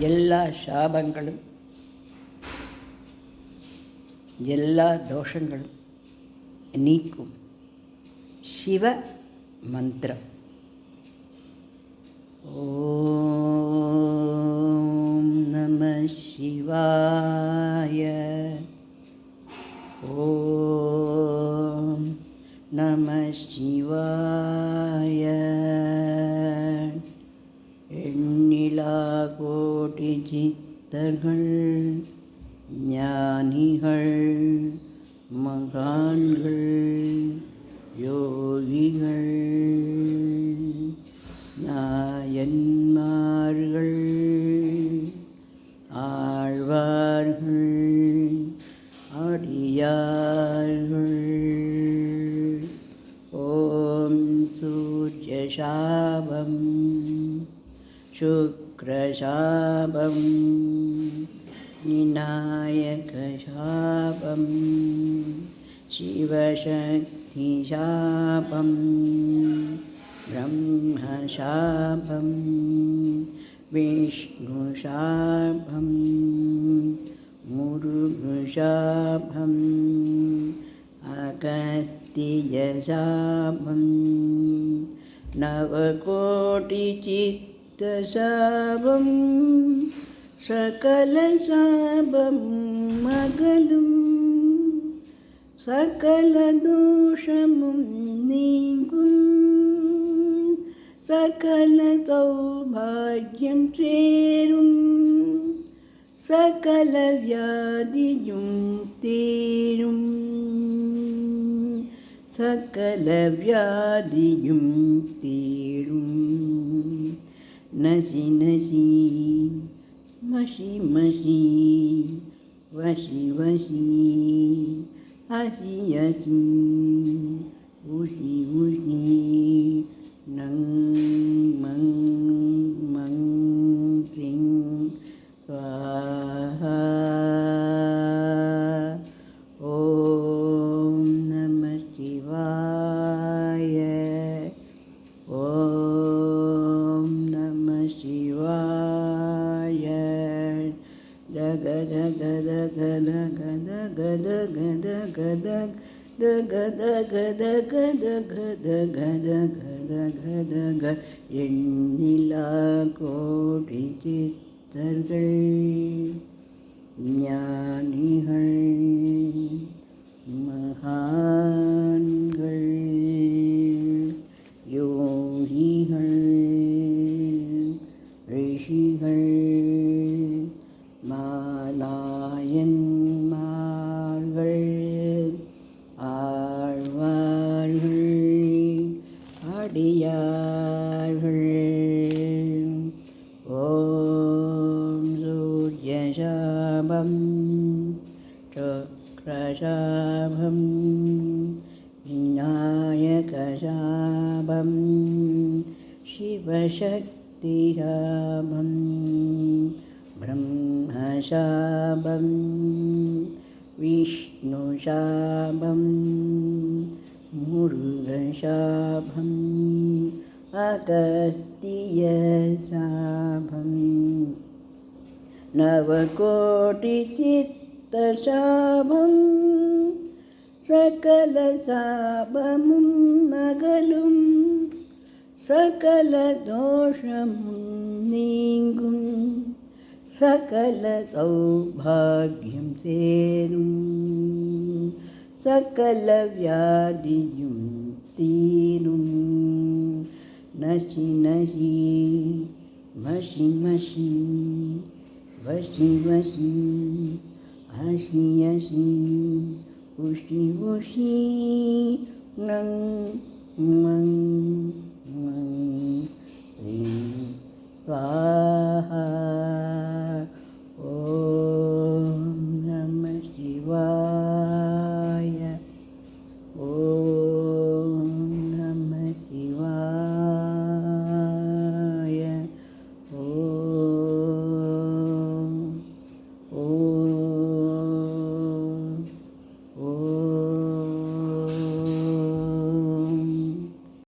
எல்லா சாபங்களும் எல்லா தோஷங்களும் நீக்கும் சிவ மந்திரம். ஓம் நம சிவாய. ஓம் நம சிவாய. எண்ணிலா கோடி சித்தர்கள் ஞானிகள் மகான்கள் யோகிகள் நாயன்மார்கள் ஆழ்வார்கள் அடியார்கள். ஓம் சூர்ய சாபம் சுக்ரசாபம் விநாயக சாபம் சிவசக்தி சாபம் பிரம்மசாபம் விஷ்ணு சாபம் முருகசாபம் அகத்திய சாபம் நவகோடி சித்தசாபம் சகல சாபம் மகளும் சகல தோஷமும் நீங்கும் சகல சௌபாகியம் சேரும் சகல வியாதியும் தீரும் சகல வியாதியும் தீரும். நசி நசி மஷி மஷி வசி வசி அசி அசி உஷி உஷி நங் மங் மங் சிங் ஸ்வாஹா. ஓம் நம சிவாய. ஓம் நம சிவாய. கத கத கத கத கத கத கத கத கத கத கத கத கத கத க. எண்ணிலா கோடி சித்தர்கள் ஞானிகள் மகான்கள் யோகிகள் ரிஷிகள் மாலாயன்மார்கள் ஆழ்வார்கள் அடியார்கள். ஓம் சூர்ய சாபம் சுக்ரசாபம் விநாயக சாபம் சிவசக்தி சாபம் பிரம்மசாபம் விஷ்ணு சாபம் முருகசாபம் அகத்திய சாபம் நவகோடி சித்தசாபம் சகல சாபமும் மகளும் சகல தோஷமும் நீங்கும் சகல சௌபாகியம் சேரும் சகல வியாதியும் தீரும். நசி நசி மஷி மஷி வசி வசி அசி அசி உஷி உஷி நங் மங் மங்